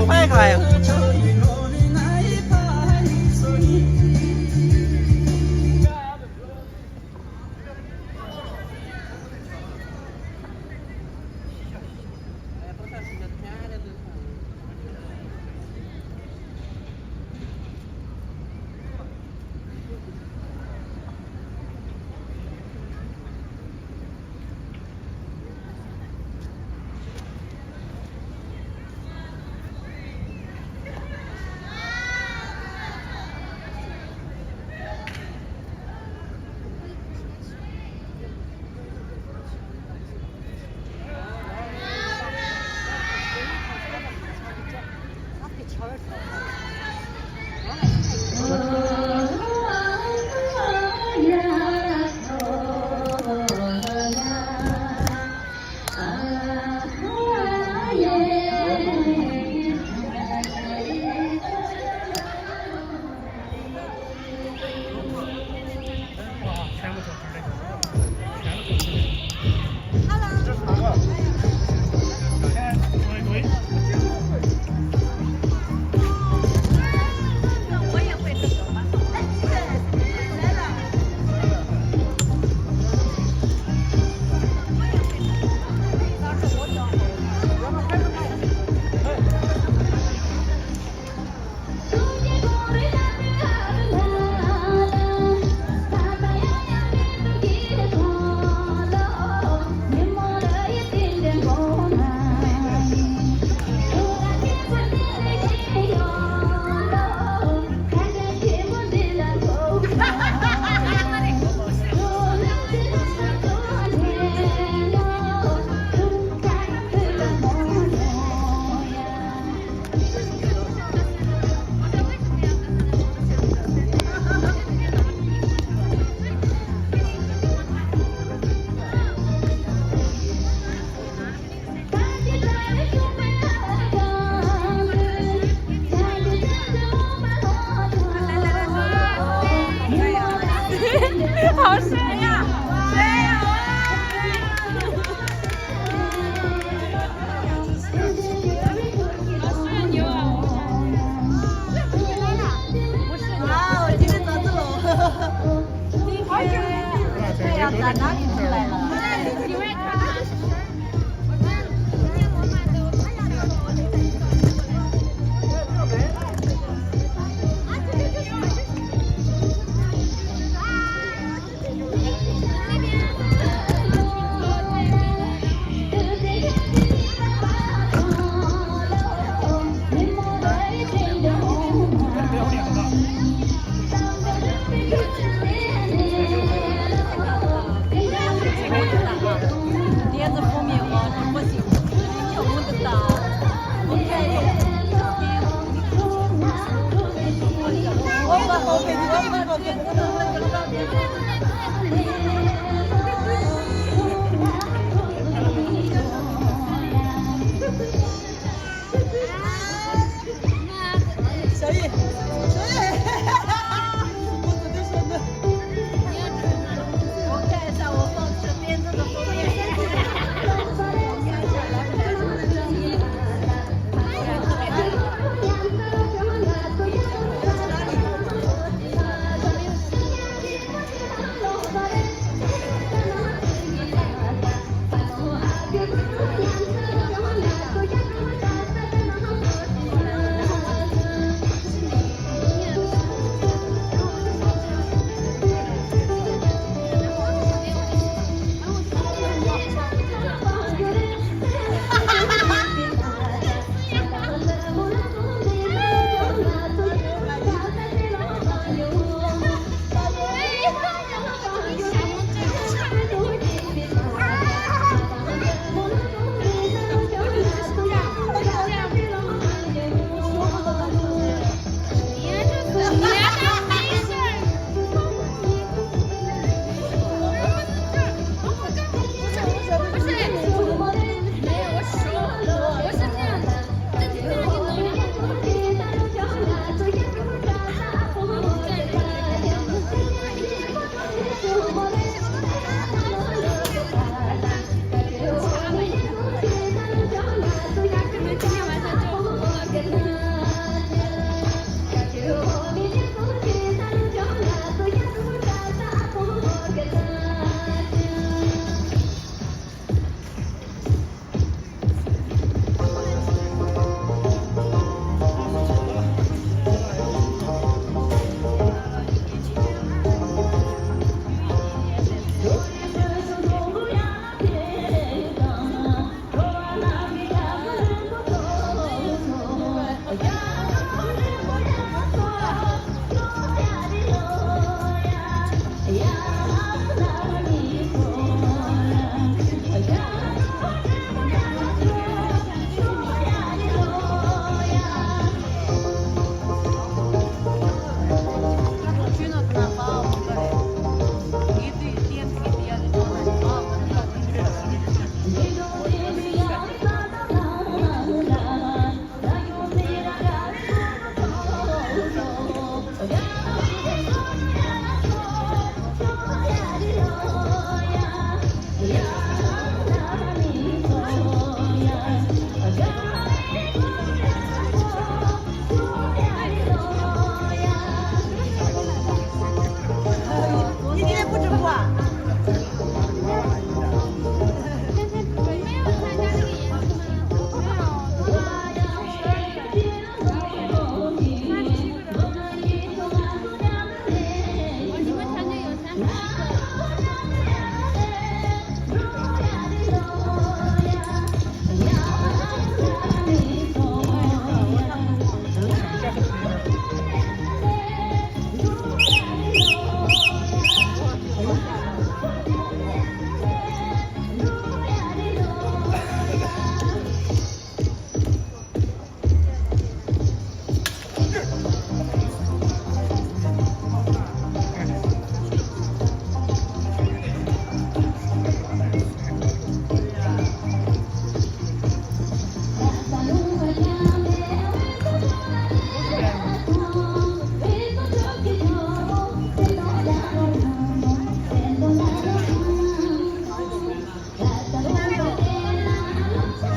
빨리 가요.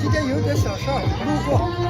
今天有点小事儿，路过。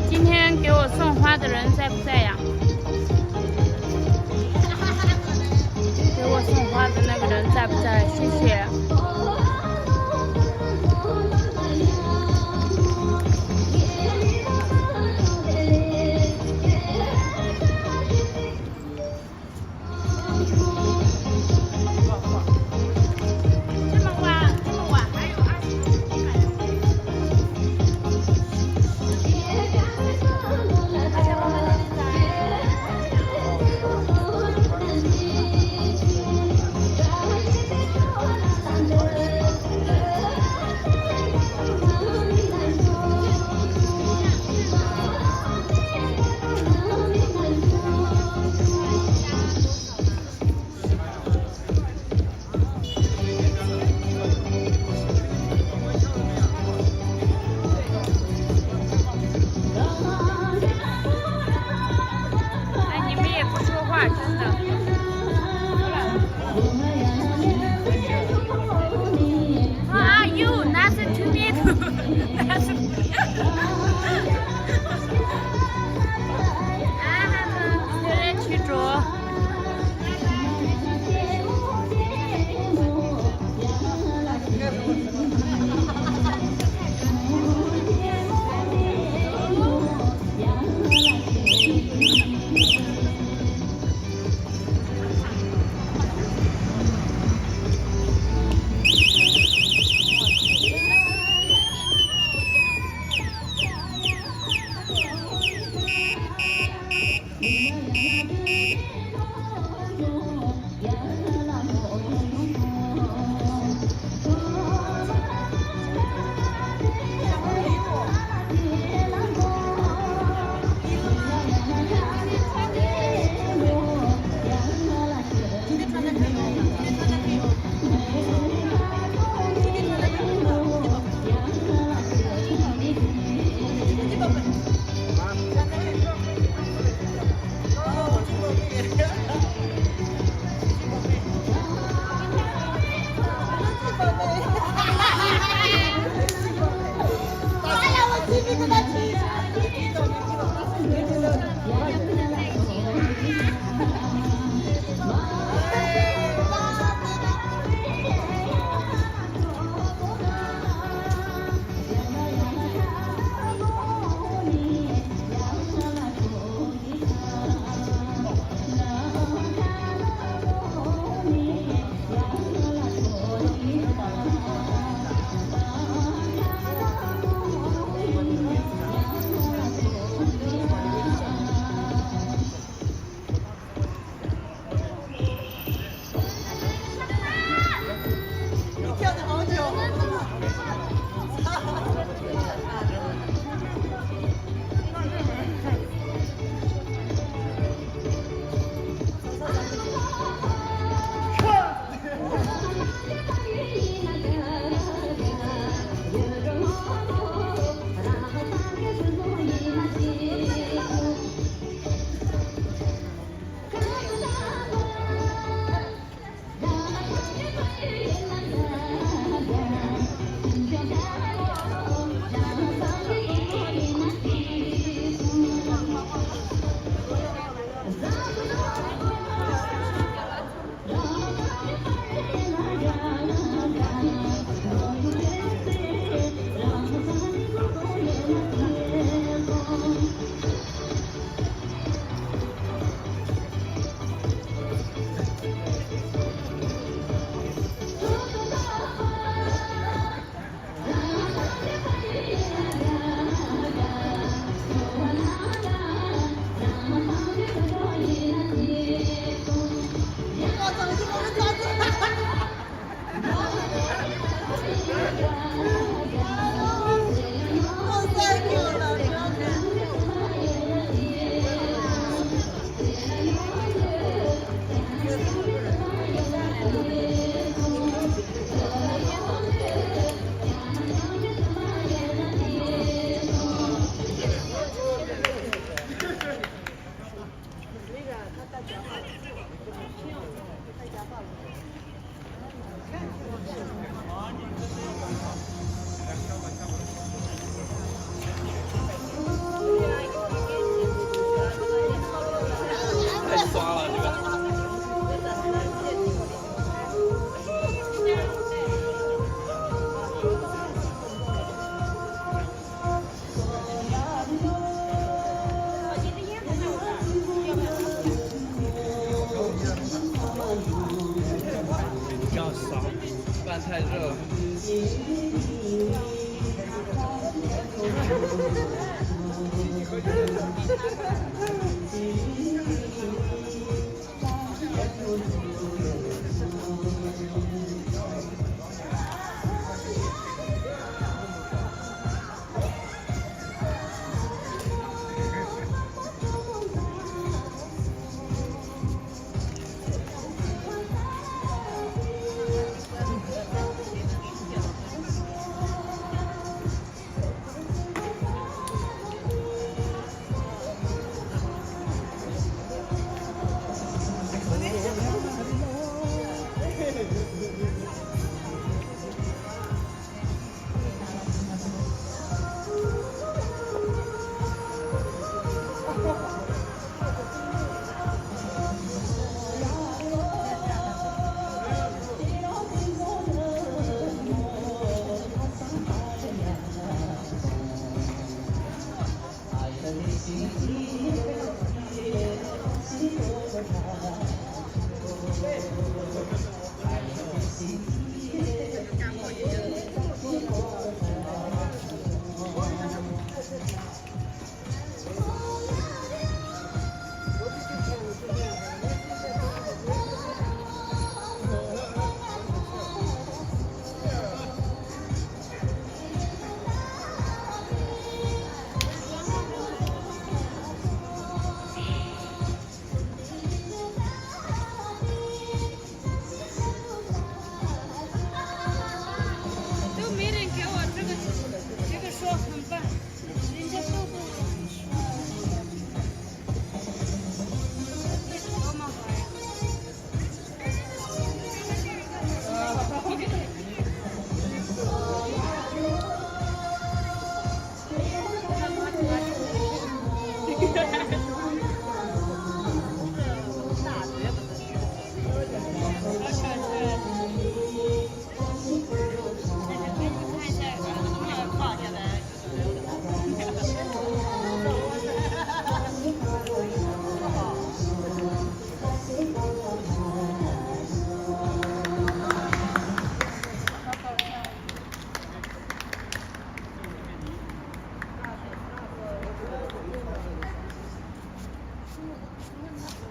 今天给我送花的人在不在呀？给我送花的那个人在不在？谢谢。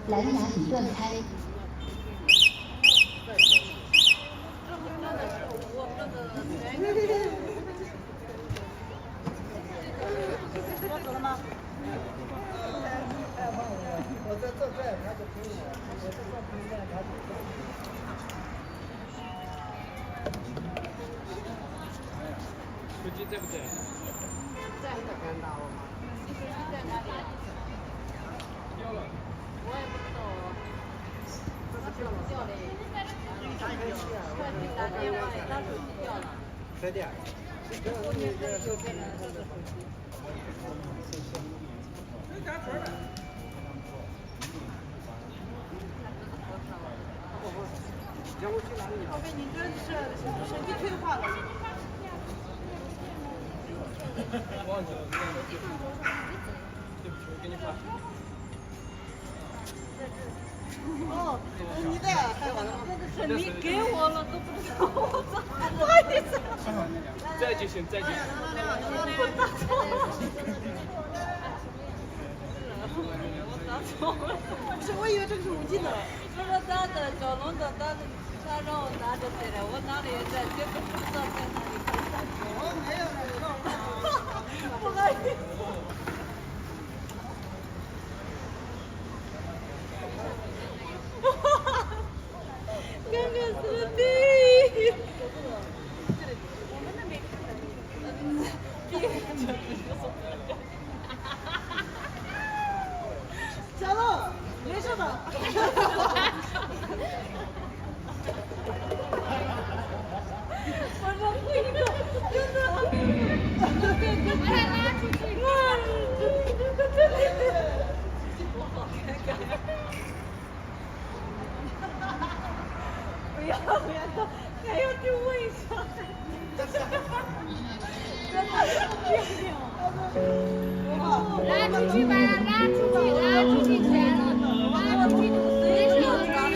蓝牙已断开。我走了吗？我在这边，他就可以了。我在这边，他就可以了。手机在不在？在的看到了吗？你手机在哪里？掉了。我也不知道哦。掉了。快递打电话，他手机掉了。快点。后面这有个人这个手机。我给你这是手机退化了。忘记了，对不起，我给你发。哦，你的，是你给我了都不知道，不好意思。再继续，再继续。不是，我以为这个是5G的。不是他的小龙的，他让我拿着对了，我哪里在，结果不知道在哪里。我没有那个。不好意思。刚刚是的。小龙，没事吧？我说会一个，真的，把他拉出去。不要，还要去问一下。拉出去吧，拉出去，拉出去起来了，拉出去，随时有找的。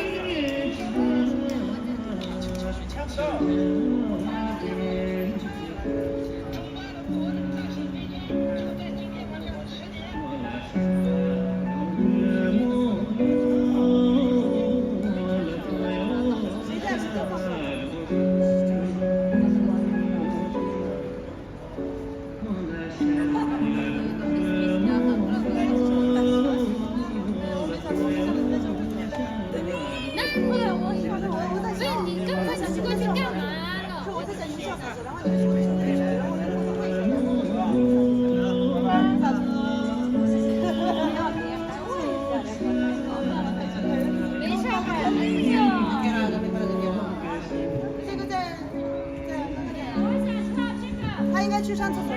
他应该去上厕所。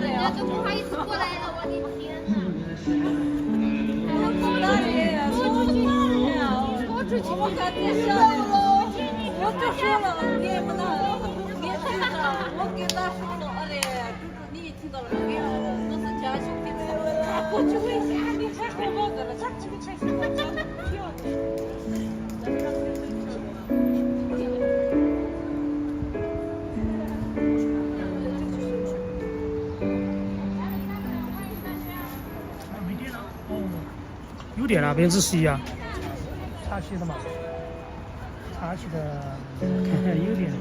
人家都不好意思过来了，我的天哪！还要拖哪里？拖出去！拖出去！我看见了，我都说了，你也不能，你听着，我跟他说了，阿嘞，就是你听到了没有？都是家兄弟们，我去问一下，你还好好的了，他这个才是我讲的票的。有电了，11%啊，插起的嘛，插起的，看看有电。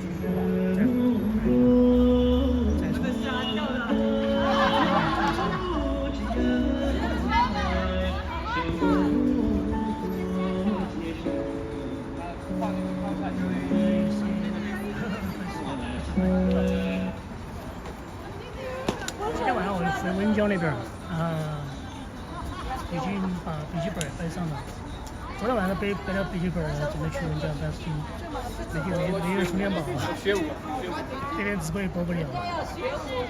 今天晚上我回温江那边已经把笔记本带上了。昨天晚上背了笔记本，准备去温江，但是没有充电宝。学舞，这边直播也播不了。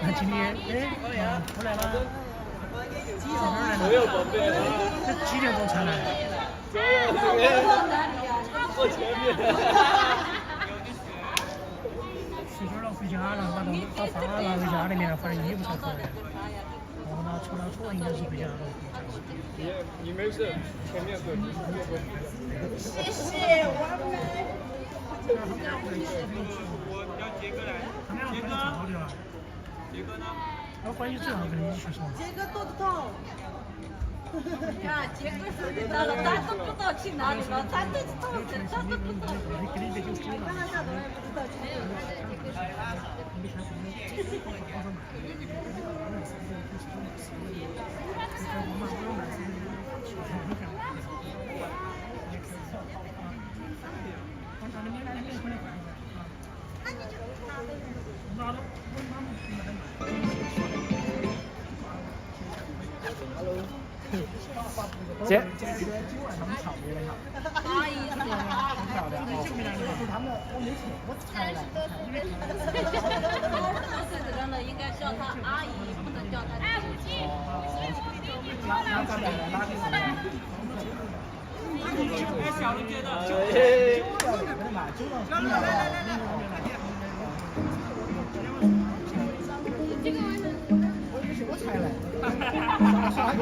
那今天出来了，没有宝贝啊，这几点钟才来？坐前面。睡觉了，回家了，把发拿回家里面，反正衣服才出来。后呢，出了错应该是比较好。你没事，前面坐，谢谢，我们。杰哥呢？我怀疑最好跟你一起说。杰哥肚子痛。呀，杰哥说的到了，咱都不知道去哪里了，咱这到这咱都不知道。刚才下头也不知道去哪里。姐，阿姨是阿岁的人了，应该叫她阿姨，不能叫她姐姐。小龙觉得，这个玩意儿。我才来，啥个？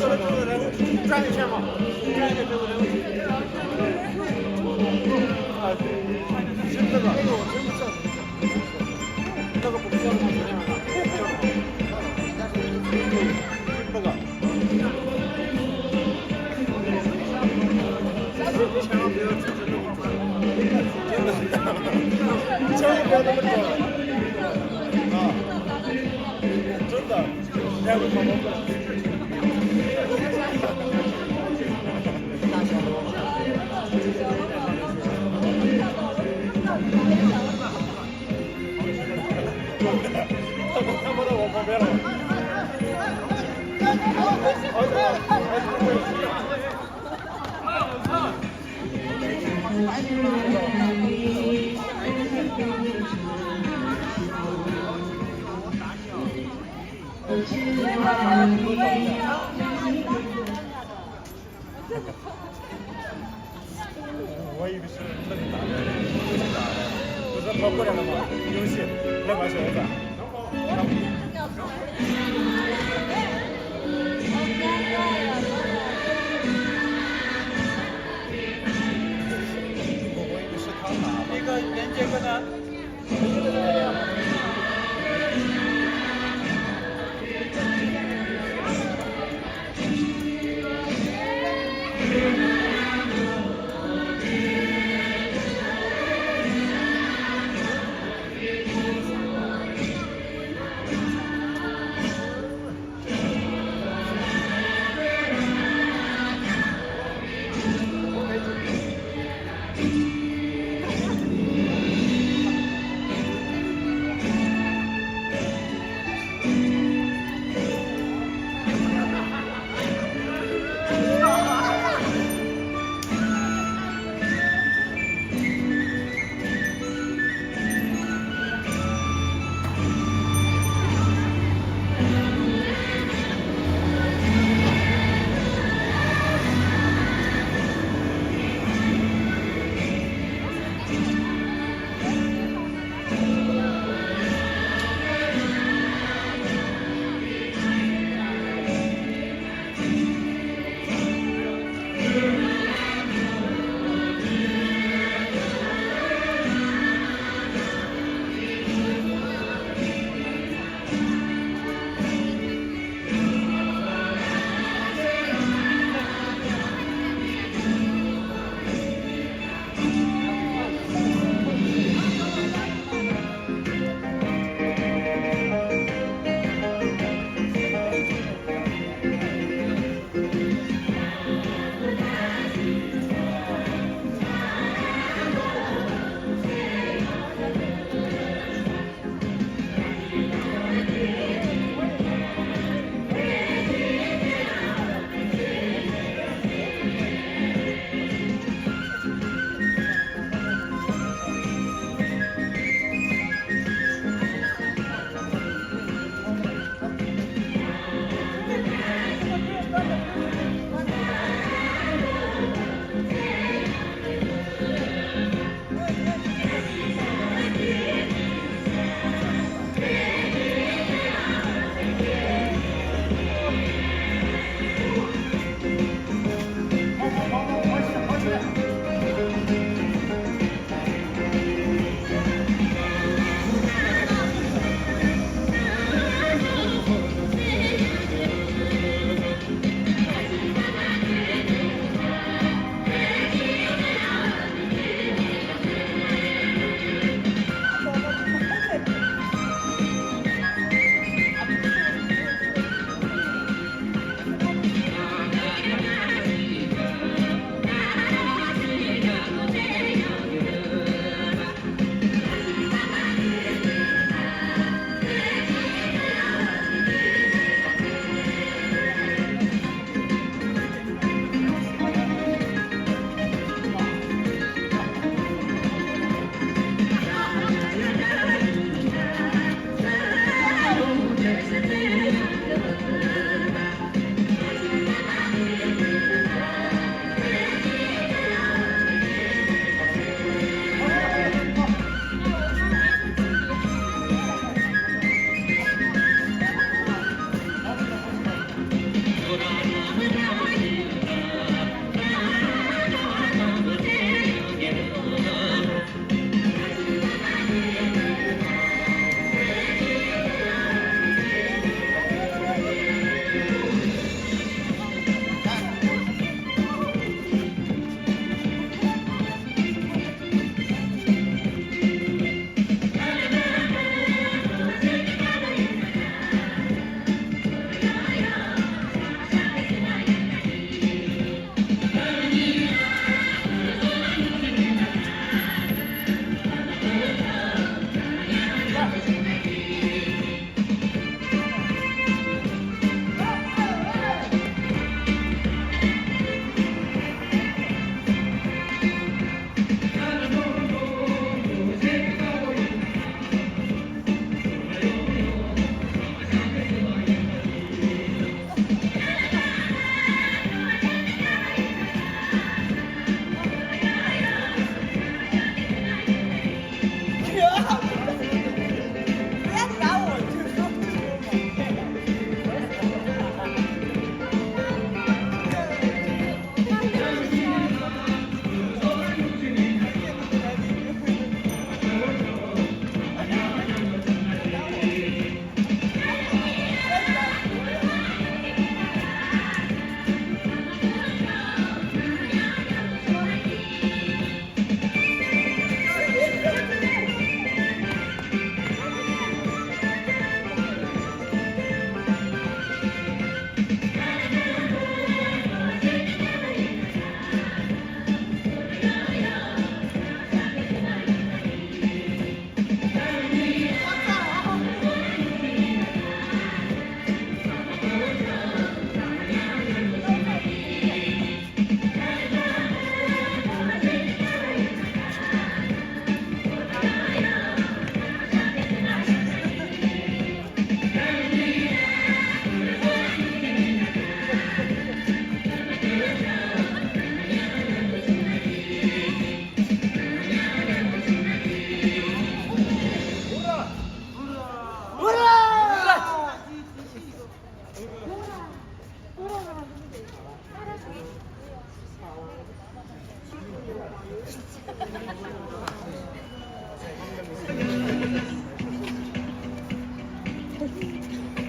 转一圈嘛，转一圈最后人物。啊，真这个，那个我真不知道。那个不知道怎么决定了。这个。千万不要出这种转。真的。千万不要这么做。啊。真的。要不跑不了。看不到我旁边了。我以为是特别大的，不是跑过来了吗？游戏来把小子。那个连接个呢？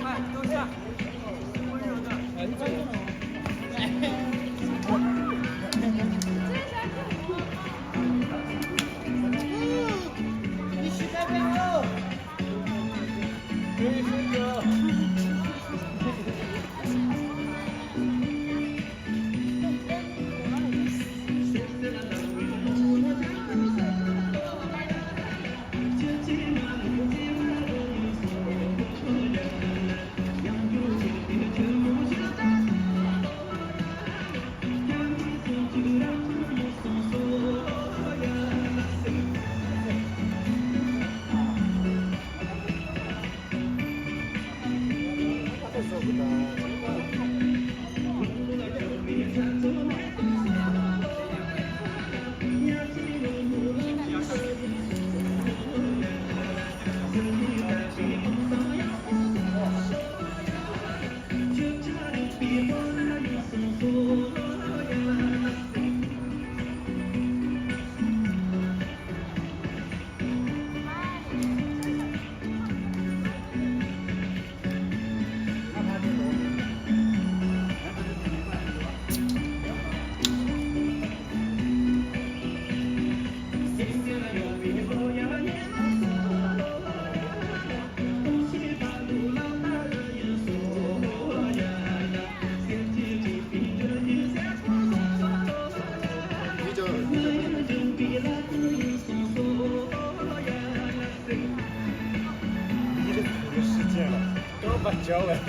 哎，等下，温柔的，哎，你洗干净了。可以睡觉。都把脚崴了。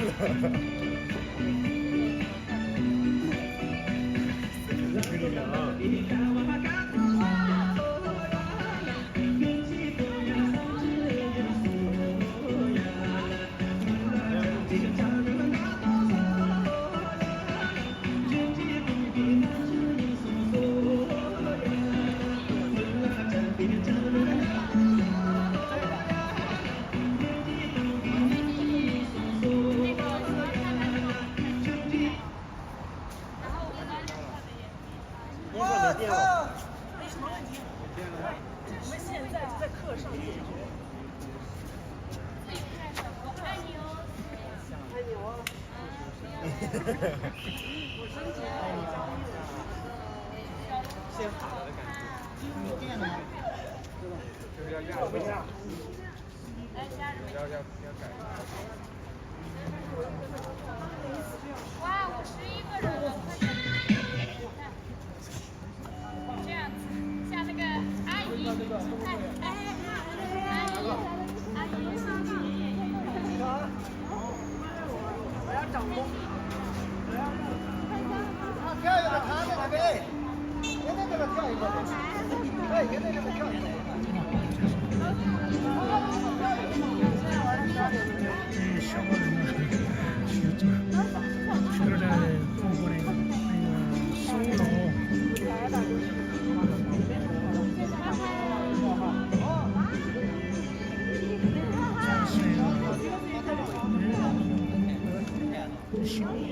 先好了的感觉。就是要压一下。要改。哇，我11个人了，快点！这样子，像那个阿姨，阿姨，我要掌控。跳一个，他在那边，现在这个跳一个，哎，现在这个跳一个。这小伙子们去这儿在中国的那个首也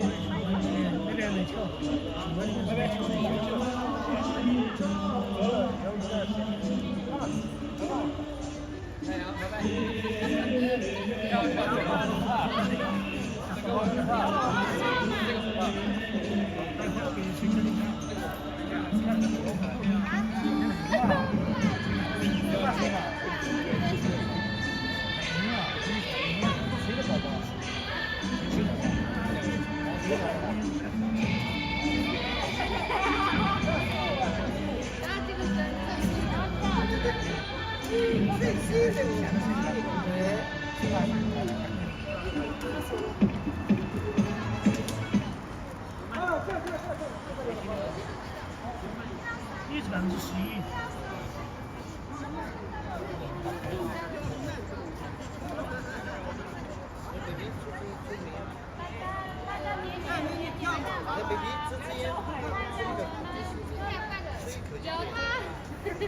是11%。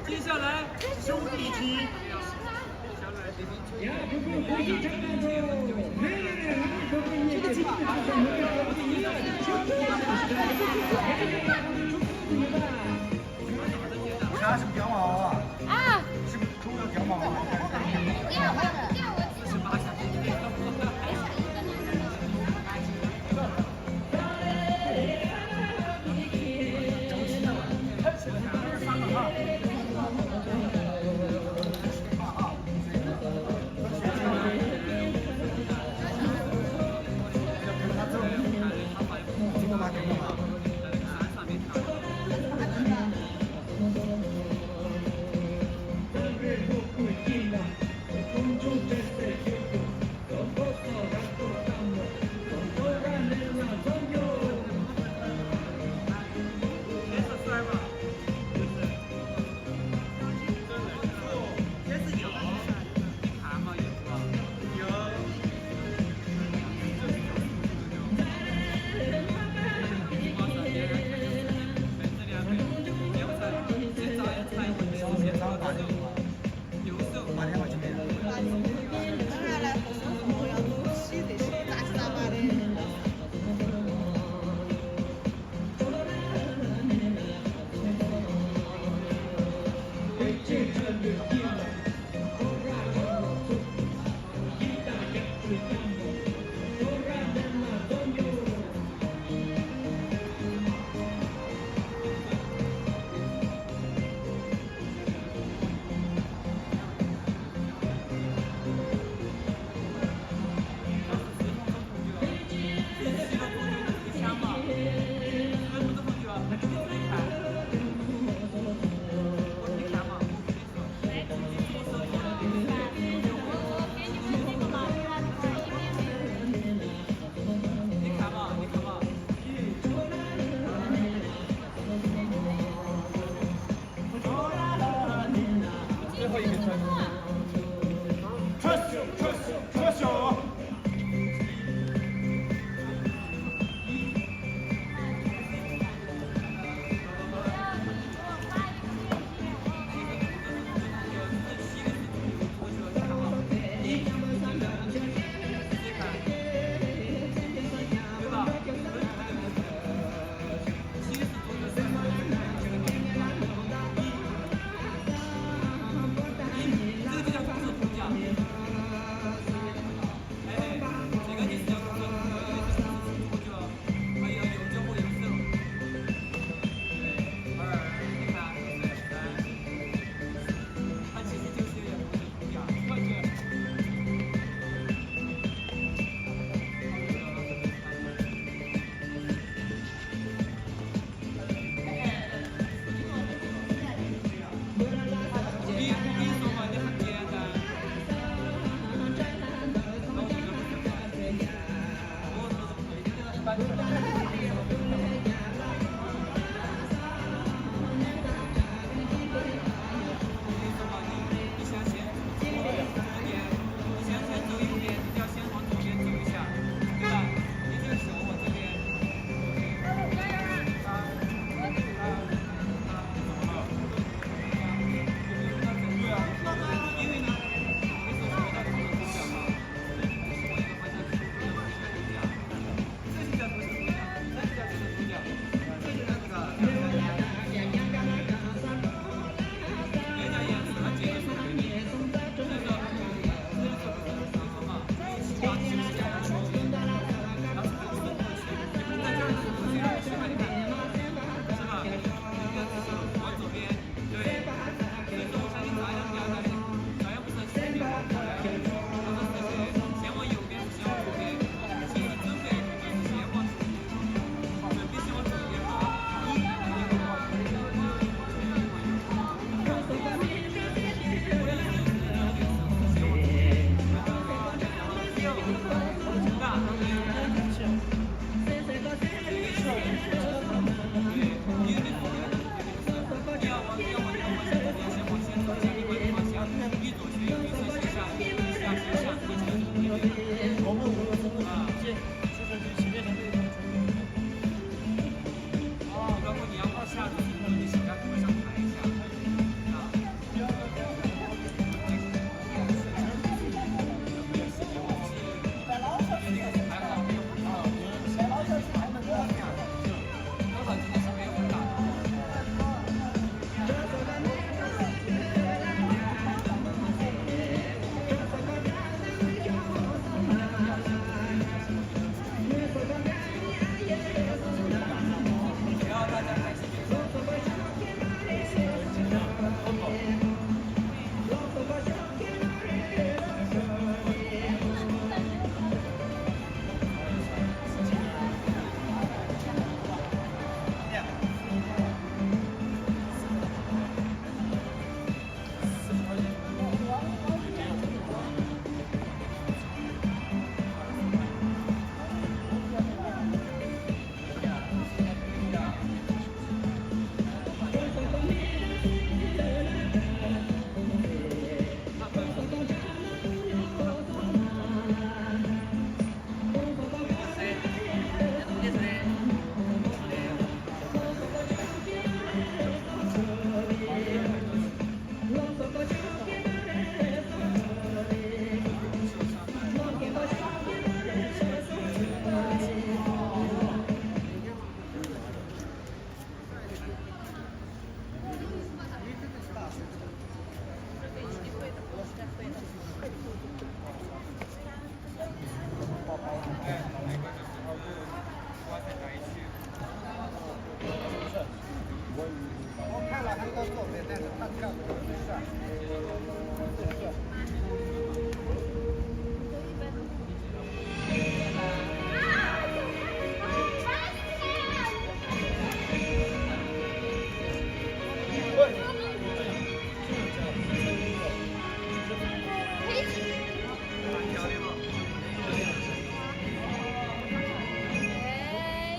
接下来兄弟题。拿什么奖啊？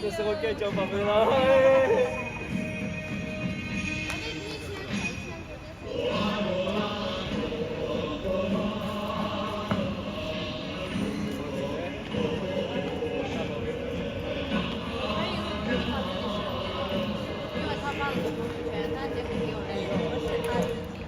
这时候该交宝贝了。因为他放了主权，但结果没有人用，是他自己。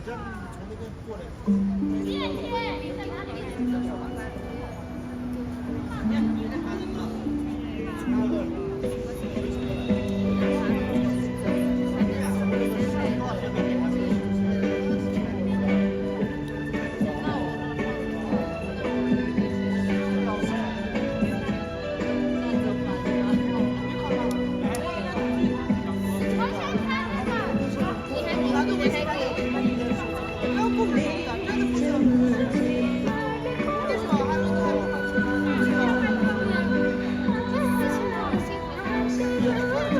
这样从那边过来。Thank you.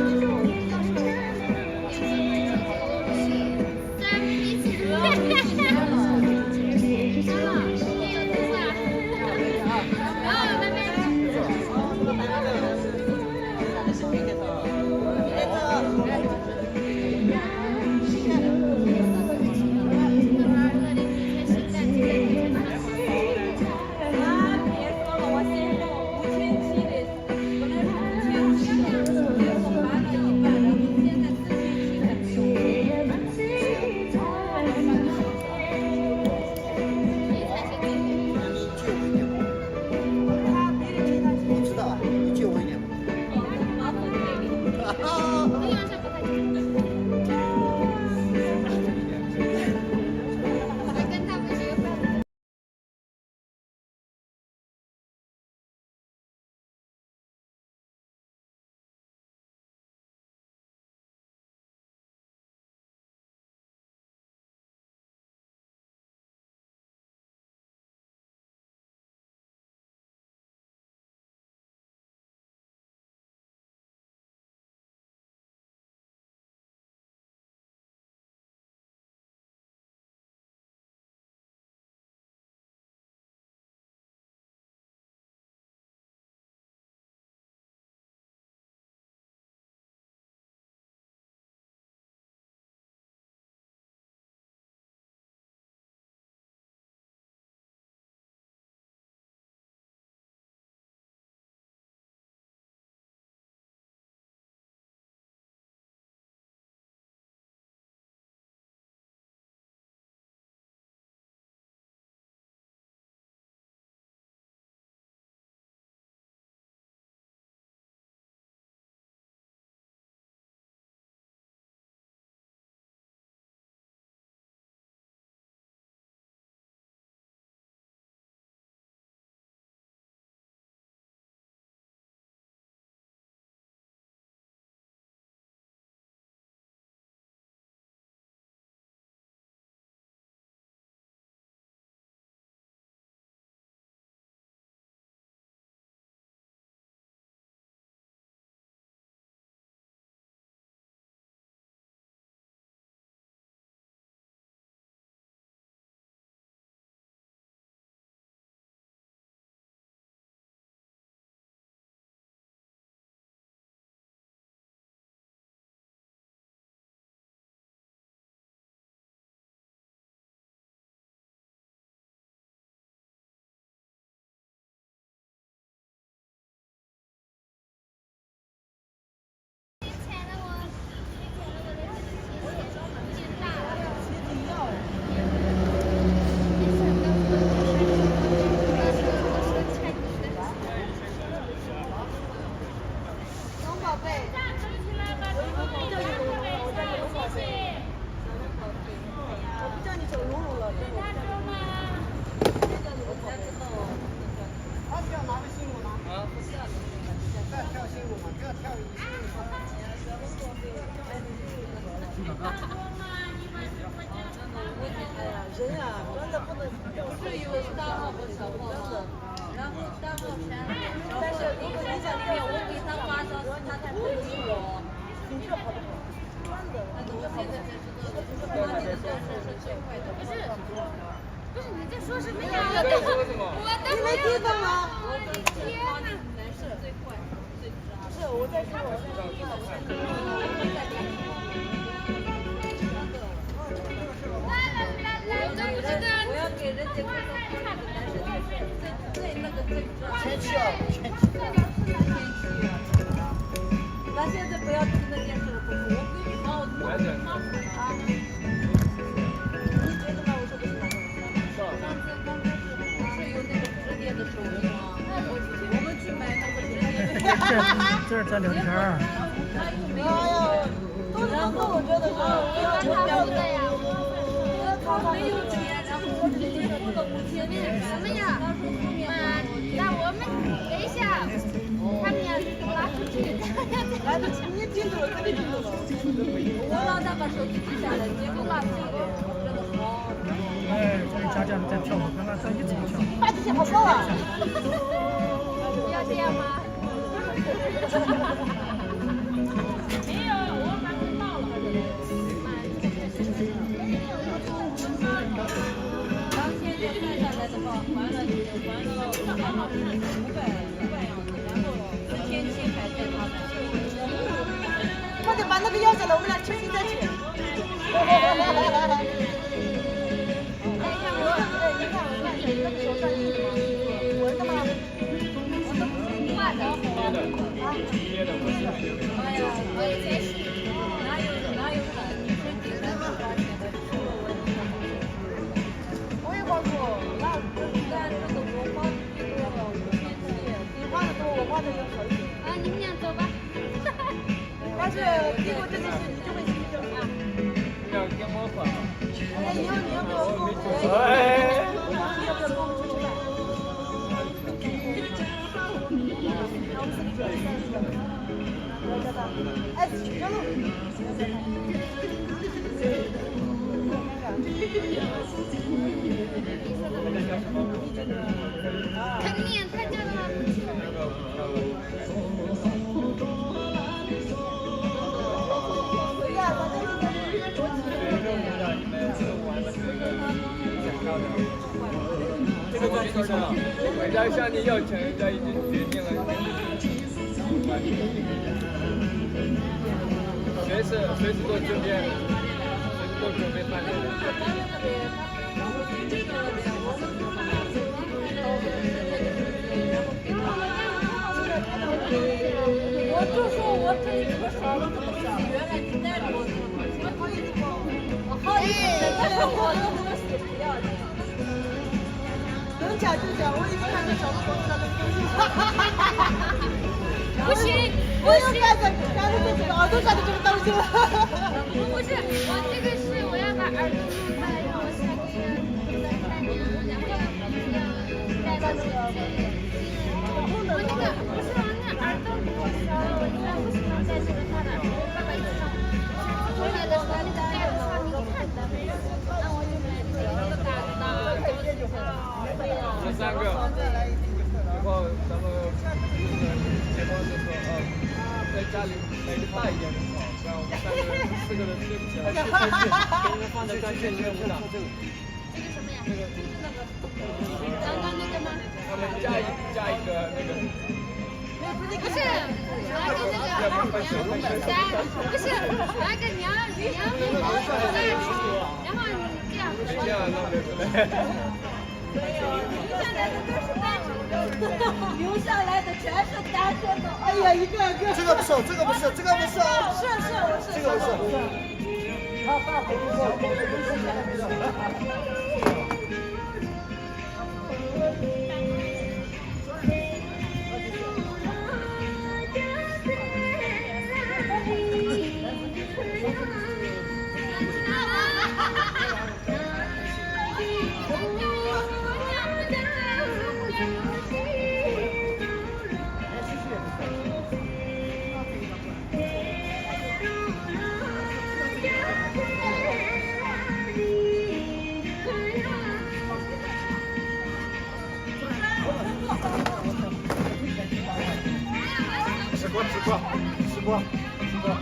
是有3号和小号的，然后3号前，但是如果你想给我给他发消息，他才回复我。那我现在才知道，我你的销售是最快的。不是你在说什么呀？我都没听懂吗？我的天哪！男士最快，最直。是我在说我我要给人家看到男士最那个最前期啊，前期。咱现在不要提那件事了，我闺女把我弄妈死了啊！你觉得吗？我说的是哪个？刚开始不是有那个直店的手艺吗？我们去买那个直店。这是咱聊天儿。没有，然后我觉得说，我表哥呀，他没有钱，然后我直接付了5000钱。什么呀？那我们等一下，他们要拉出去，来得及，你听懂了，肯定听懂了。我让他把手机记下来，结果拉出去，我觉得好。哎，这家长在跳舞，看看这一直跳。发际线好高啊！要这样吗？没有，我反正到了。当天就算下来的话，还了500样子，然后4700在他们。快点把那个要下来，我们俩重新再去。憋的，我是哎呀，我也在洗，哪有的？女生顶3万块钱的，除了我也花过，那但这个我花最多了5700，你花的多，我花的就少一点。啊，你们俩走吧。但是经过这件事，你就会心里有啊。你要跟我换。哎，以后你要不要跟我们？哎。你要不要跟我们出去玩？哎，走路。肯定太久了。这个东西是啊，人家向你要钱，人家已经决定了，随时都准备办理。我就说我这一次少了这么些，原来你带着我这么多，我好意思，但是我都不死不要脸。能讲就讲，我已经看到小鹿公司的东西了。不行，我又看着这个耳朵上的这个东西了。不是，我这个是我要把耳朵弄下来，然后下去3年，然后要带到这里。我那个不是那耳朵太小了，我应该不喜欢戴这个大的耳朵。我爸爸一直让我回来的时候那个戴着上面看的，那我就买这个大的耳朵。我们3个，以后咱们结婚的时候在家里买个大一点的床，不然我们3个人4个人睡不起来。给你们放在这现任务的。这个什么呀？这个刚刚那个吗？我们加一个那个。不是，拿个那个2米3，不是拿个2米3，然后你这样。这样弄的出来。留下来的全是单身的。哎呀，一个个。这个不是，这个不是，这个不是啊。是，这个不是。好，爸，回去说。吃过，吃过，吃过。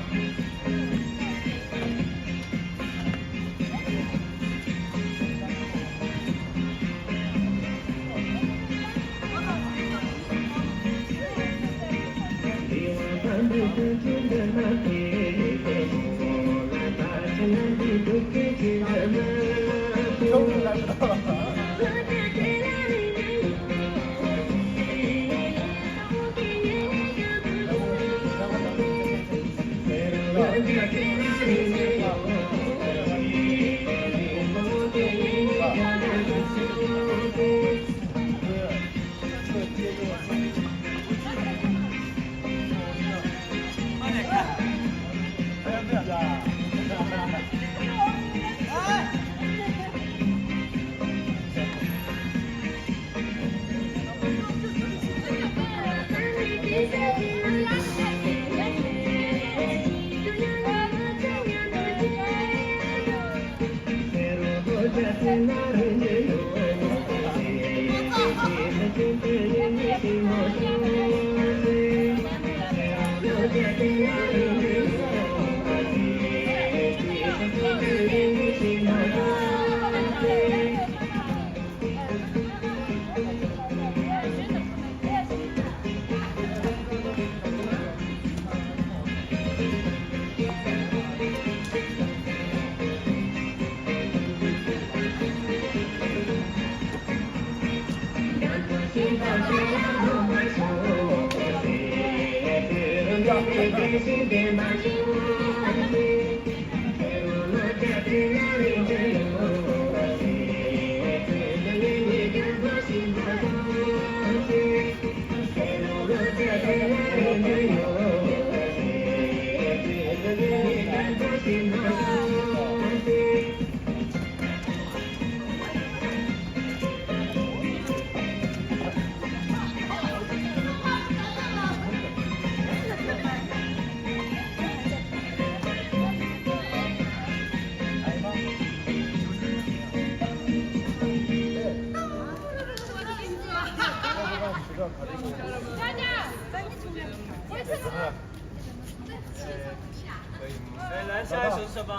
来，下一首是什么？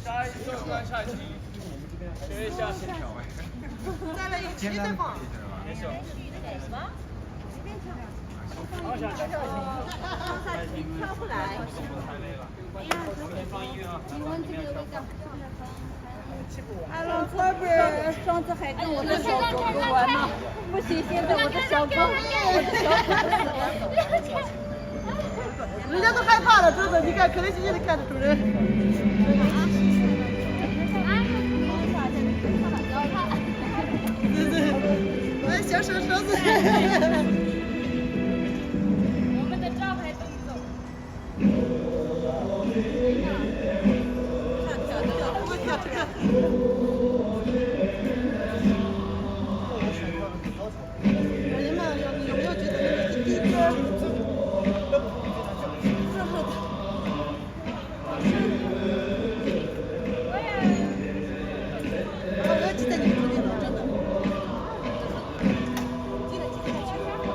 下一首刚下棋，学一下线条。再来一起再放。没事。跳不来。放音乐啊。请问这个味道？哎，老婆不是上次还跟我的小狗狗玩吗？不行，现在我的小狗，人家都害怕了，真的，你看可怜兮兮的看着主人。对对，来小手手指。我们的招牌动作。你们有没有觉得那个第一个？我要记得你们这边真的。记得。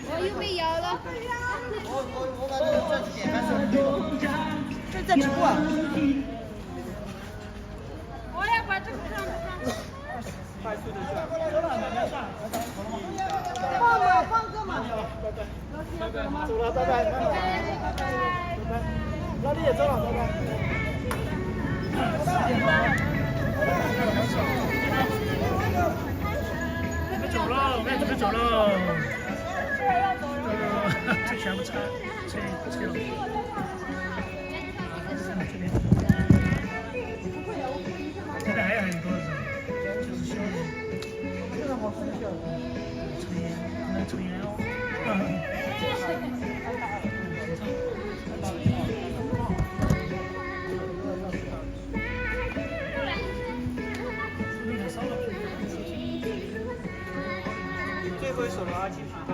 我又没摇了。我感觉这几点开始，这在直播啊。我要把这个看看。放嘛，放歌嘛。走了，拜拜，拜拜，拜拜。老李也走了，拜拜。走了，我们准备走了。这全部拆了。这边还有很多人，就是小人。这个好熟悉啊。抽烟哦。最后一首垃圾皮他。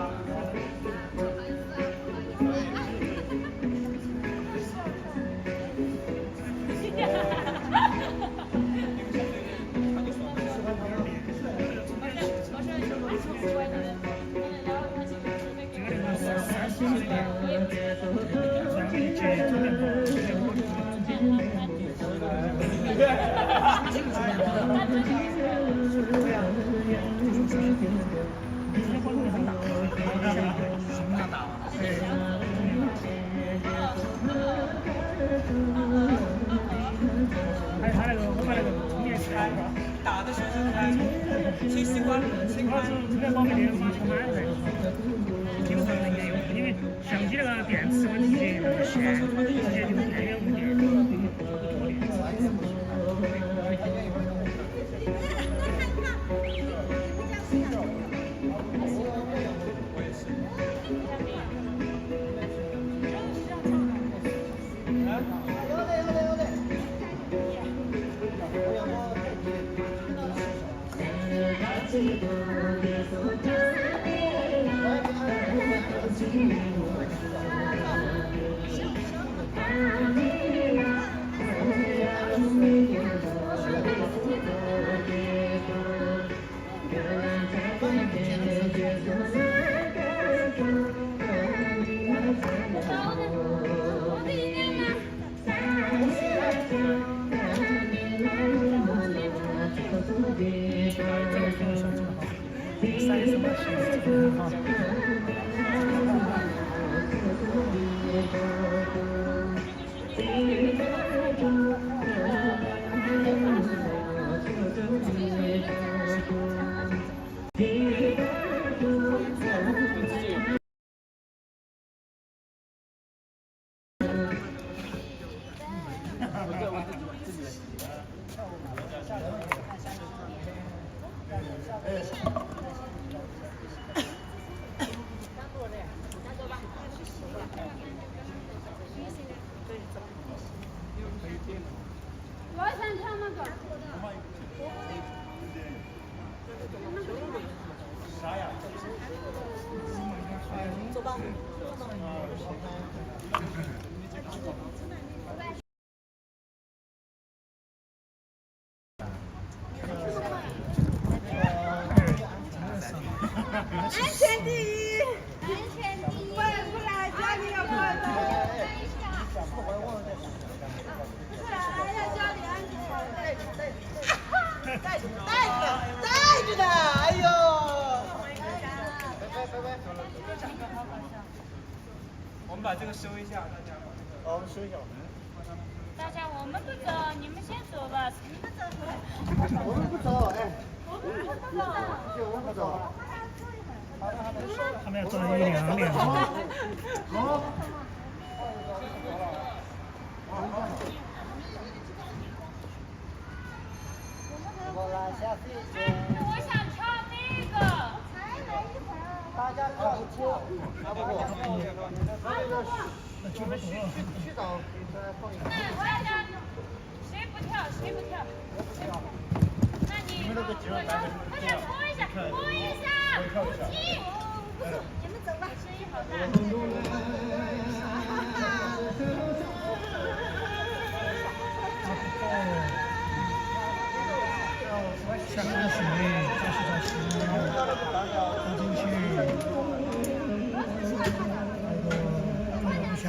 还有他那个后面那个中间是打的时候挺喜欢，我是这边方面的发球满那个，基本上能也有，因为相机那个电池会直接那个线，直接就是电源无电，多电。我想跳那个。走吧。安全第一，安全第一。不然家里要关的。哎呀，家里安全带着呢，哎呦！我们把这个收一下，大家。好，我们收一下。大家，我们不走，你们先走吧。你们走。我们不走，哎，我们不走。我们不走。他们要走一两两。好。我想跳那个。大家跳不跳？跳不跳？去找那大家谁不跳谁不跳？那你大家摸一下，摸一下，不踢。你们走吧，声音好大。下面的水再去找石头倒进去，还有油箱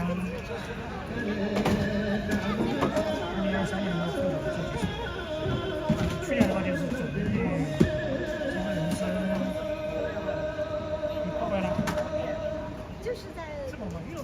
，1、2、3年的混合这个是。去年的话就是准备这个人参，你泡完了？就是在。这么没有。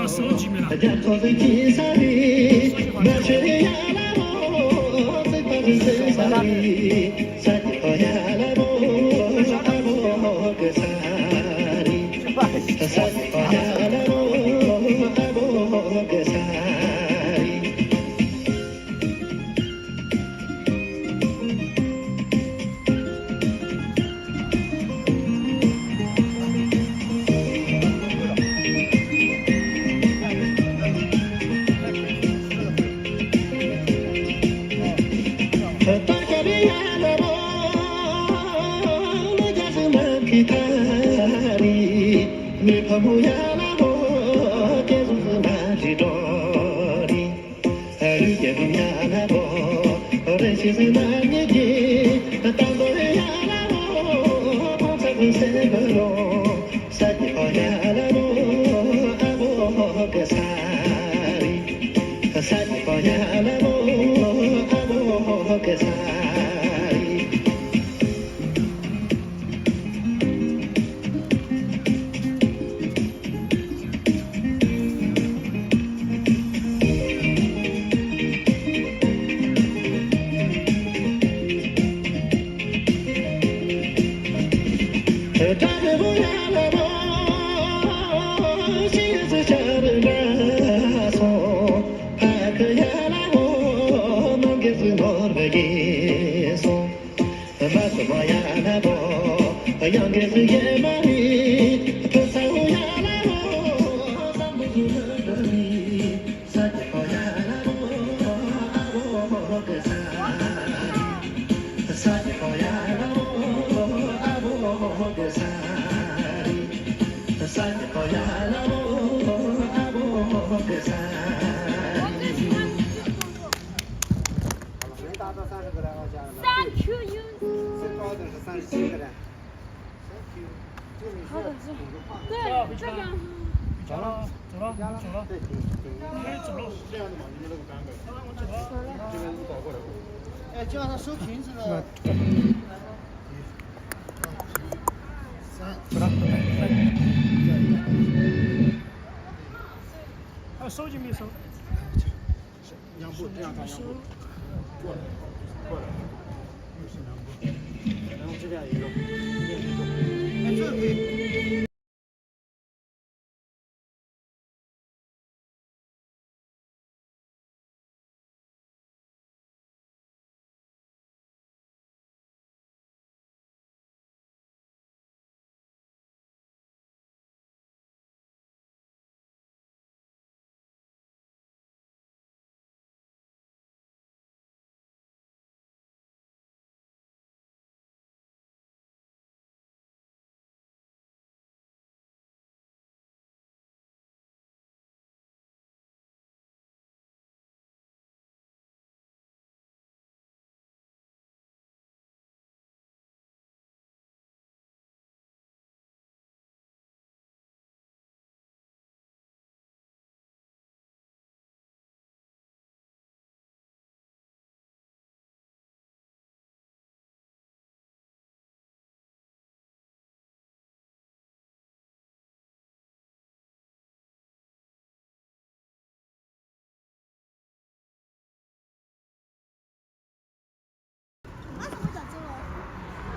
手机没了。Thank you, you. 最高的是37个人。对，这样。走了，走了，走了，对，哎，走了。这样的嘛，你们那个版本。我走了。这边你倒过来。哎，就让他收裙子的。走了。还有手机没收？两步，这样看两步。过来，过来。又是两步。然后这边一个，这边一个。哎，这个可以。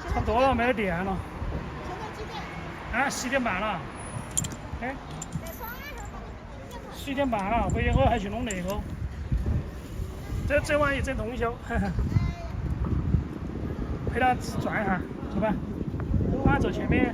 差不多了，没得电了。啊，10点半了。哎，10点半了，回去我还去弄那个。这玩意整通宵，陪他转一下，走吧。马上走前面。